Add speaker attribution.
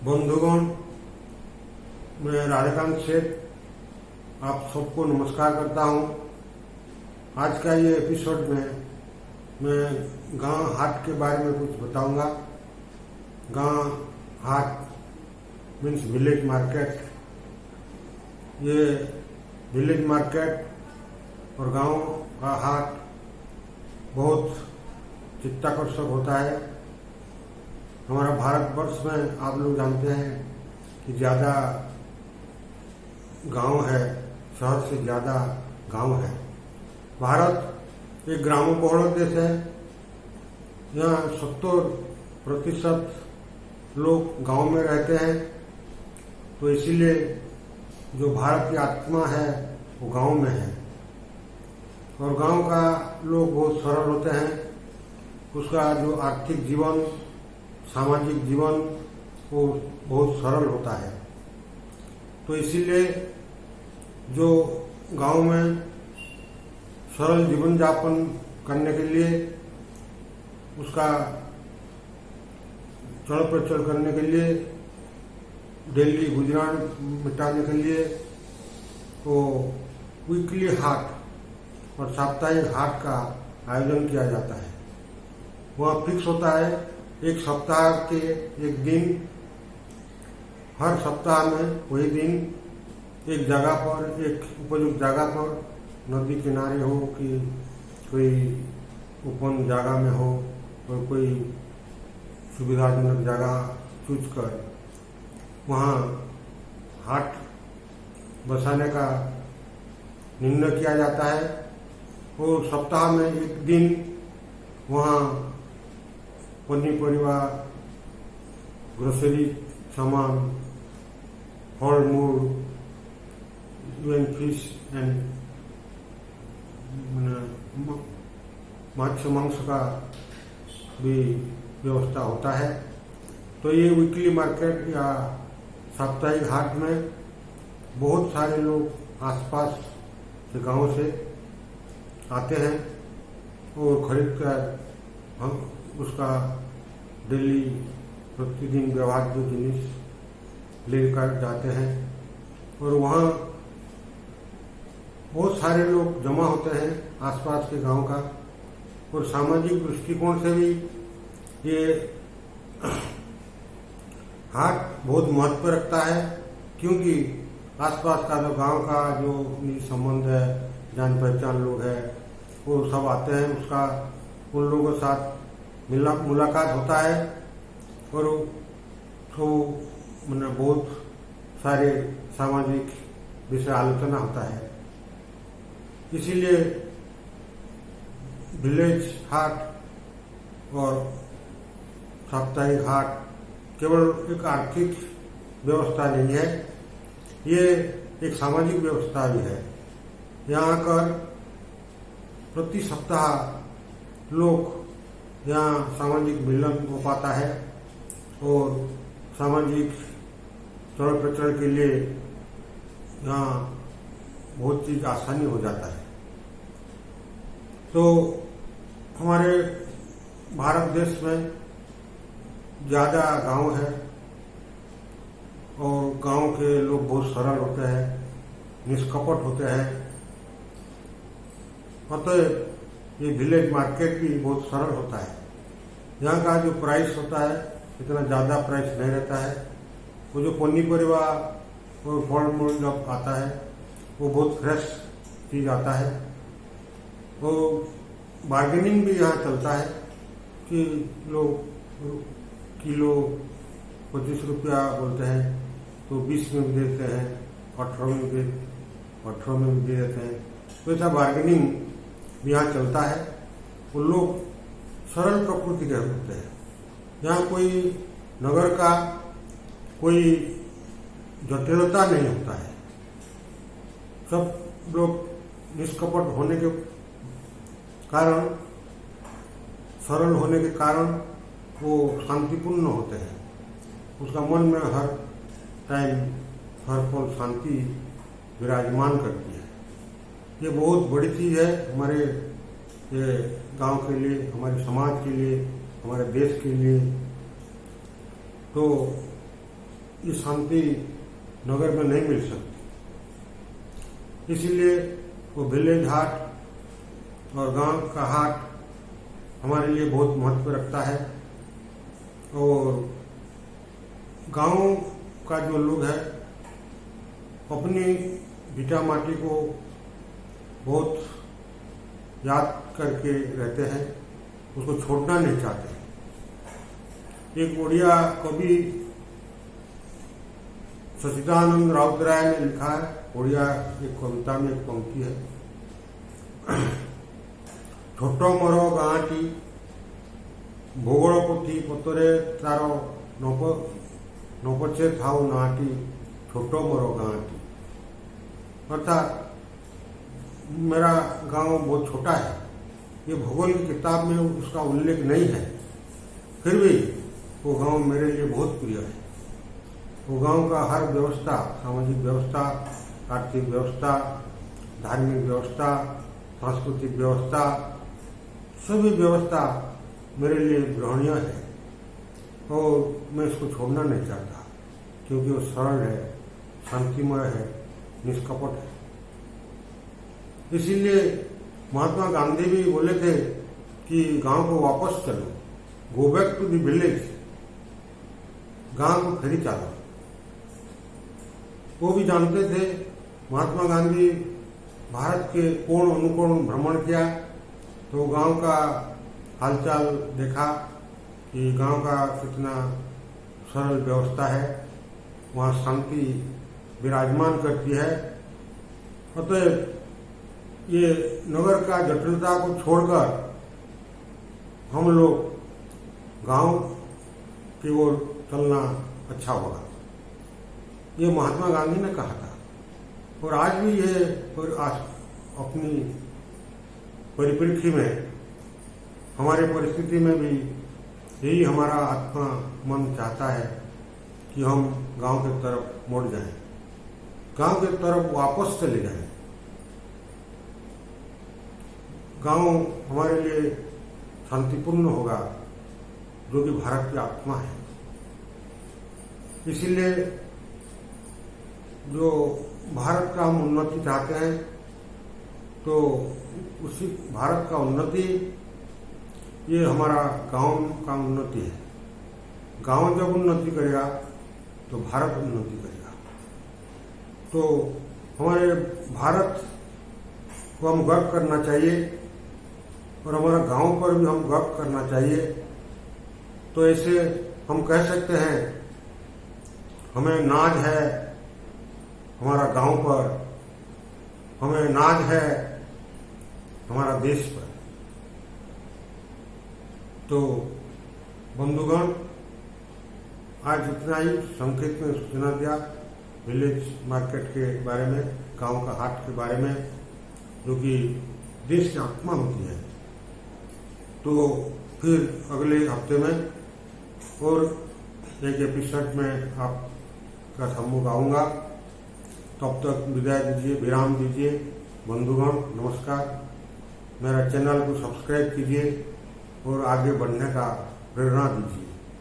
Speaker 1: बंधुगण, मैं राधाकांत सेठ आप सबको नमस्कार करता हूं। आज का ये एपिसोड में मैं गांव हाट के बारे में कुछ बताऊंगा। गांव हाट मीन्स विलेज मार्केट। ये विलेज मार्केट और गांव का हाट बहुत चित्ताकर्षक होता है। हमारा भारतवर्ष में आप लोग जानते हैं कि ज़्यादा गांव है, शहर से ज़्यादा गांव है। भारत एक ग्रामोपहुल देश है। यहाँ 70% लोग गांव में रहते हैं, तो इसीलिए जो भारत की आत्मा है वो गांव में है। और गांव का लोग बहुत सरल होते हैं। उसका जो आर्थिक जीवन, सामाजिक जीवन वो बहुत सरल होता है। तो इसीलिए जो गांव में सरल जीवन यापन करने के लिए, उसका चल प्रचल करने के लिए, डेली गुजरान मिटाने के लिए वो वीकली हाट और साप्ताहिक हाट का आयोजन किया जाता है। वह फिक्स होता है एक सप्ताह के एक दिन, हर सप्ताह में वही दिन एक जगह पर, एक उपयुक्त जगह पर, नदी किनारे हो कि कोई ओपन जगह में हो और कोई सुविधाजनक जगह चूज कर वहाँ हाट बसाने का निर्णय किया जाता है। और सप्ताह में एक दिन वहाँ पनीपरिवा, ग्रोसरी सामान, फल मूल, इवन फिश एंड मत्स्य मांस का भी व्यवस्था होता है। तो ये वीकली मार्केट या साप्ताहिक हाट में बहुत सारे लोग आसपास के गांव से आते हैं और खरीद कर हम उसका डेली प्रतिदिन व्यवहार जिनिस लेकर जाते हैं। और वहाँ बहुत सारे लोग जमा होते हैं आसपास के गांव का। और सामाजिक दृष्टिकोण से भी ये हाट बहुत महत्व रखता है, क्योंकि आसपास का जो गांव का जो संबंध है, जान पहचान लोग हैं, वो सब आते हैं। उसका उन लोगों के साथ मुलाकात होता है और तो मैंने बहुत सारे सामाजिक विषय आलोचना होता है। इसीलिए विलेज हाट और साप्ताहिक हाट केवल एक आर्थिक व्यवस्था नहीं है, ये एक सामाजिक व्यवस्था भी है। यहाँ कर प्रति सप्ताह लोग यहाँ सामाजिक मिलन हो पाता है और सामाजिक चल प्रचल के लिए यहाँ बहुत चीज आसानी हो जाता है। तो हमारे भारत देश में ज़्यादा गांव है और गांव के लोग बहुत सरल होते हैं, निष्कपट होते हैं। अतः ये विलेज मार्केट भी बहुत सरल होता है। यहाँ का जो प्राइस होता है इतना ज़्यादा प्राइस नहीं रहता है। वो जो पनीपरिवा और फल मूल जब आता है वो बहुत फ्रेश चीज़ आता है। वो बार्गेनिंग भी यहाँ चलता है कि लोग किलो 25 रुपया बोलते हैं तो 20 में भी देते हैं, 18 में भी दे देते हैं। तो ऐसा बार्गेनिंग भी यहाँ चलता है। वो लोग सरल प्रकृति के होते हैं। यहाँ कोई नगर का कोई जटिलता नहीं होता है। सब लोग निष्कपट होने के कारण, सरल होने के कारण वो शांतिपूर्ण होते हैं। उसका मन में हर टाइम, हर पल शांति विराजमान करती है। ये बहुत बड़ी चीज है हमारे गांव के लिए, हमारे समाज के लिए, हमारे देश के लिए। तो ये शांति नगर में नहीं मिल सकती। इसीलिए वो विलेज हाट और गांव का हाट हमारे लिए बहुत महत्व रखता है। और गांव का जो लोग है अपनी भिटा माटी को बहुत याद करके रहते हैं, उसको छोड़ना नहीं चाहते। एक ओडिया कवि सचिदानंद राउतराय ने लिखा है, ओडिया एक कविता में एक पंक्ति है, छोटो मोर गाँटी भूगोल पोथी पतरे तार नपचे थाउ नाटी छोटो मोर गाँटी। अर्थात मेरा गांव बहुत छोटा है, ये भूगोल की किताब में उसका उल्लेख नहीं है, फिर भी वो गांव मेरे लिए बहुत प्रिय है। वो गांव का हर व्यवस्था, सामाजिक व्यवस्था, आर्थिक व्यवस्था, धार्मिक व्यवस्था, सांस्कृतिक व्यवस्था, सभी व्यवस्था मेरे लिए ग्रहणीय है और मैं इसको छोड़ना नहीं चाहता, क्योंकि वो सरल है, शांतिमय है, निष्कपट है। इसीलिए महात्मा गांधी भी बोले थे कि गांव को वापस चलो, go back to the village, गांव को फिर चलो। वो भी जानते थे, महात्मा गांधी भारत के कोण अनुकोण भ्रमण किया तो गांव का हालचाल देखा कि गांव का कितना सरल व्यवस्था है, वहाँ शांति विराजमान करती है। अतः ये नगर का जटिलता को छोड़कर हम लोग गांव की ओर चलना अच्छा होगा, ये महात्मा गांधी ने कहा था। और आज भी ये अपनी परिप्रेक्षी में, हमारे परिस्थिति में भी यही हमारा आत्मा मन चाहता है कि हम गांव की तरफ मुड़ जाएं, गांव की तरफ वापस चले जाएं। गांव हमारे लिए शांतिपूर्ण होगा, जो कि भारत की आत्मा है। इसीलिए जो भारत का हम उन्नति चाहते हैं, तो उसी भारत का उन्नति, ये हमारा गांव का उन्नति है। गांव जब उन्नति करेगा तो भारत उन्नति करेगा। तो हमारे भारत को हम गर्व करना चाहिए और हमारा गांव पर भी हम गर्व करना चाहिए। तो ऐसे हम कह सकते हैं, हमें नाज है हमारा गांव पर, हमें नाज है हमारा देश पर। तो बंधुगण, आज इतना ही संक्षिप्त में सूचना दिया विलेज मार्केट के बारे में, गांव का हाट के बारे में, जो कि देश की आत्मा होती है। तो फिर अगले हफ्ते में और एक एपिसोड में आपका सम्मुख आऊंगा। तब तक विदाई दीजिए, विराम दीजिए। बंधुगण नमस्कार। मेरा चैनल को सब्सक्राइब कीजिए और आगे बढ़ने का प्रेरणा दीजिए।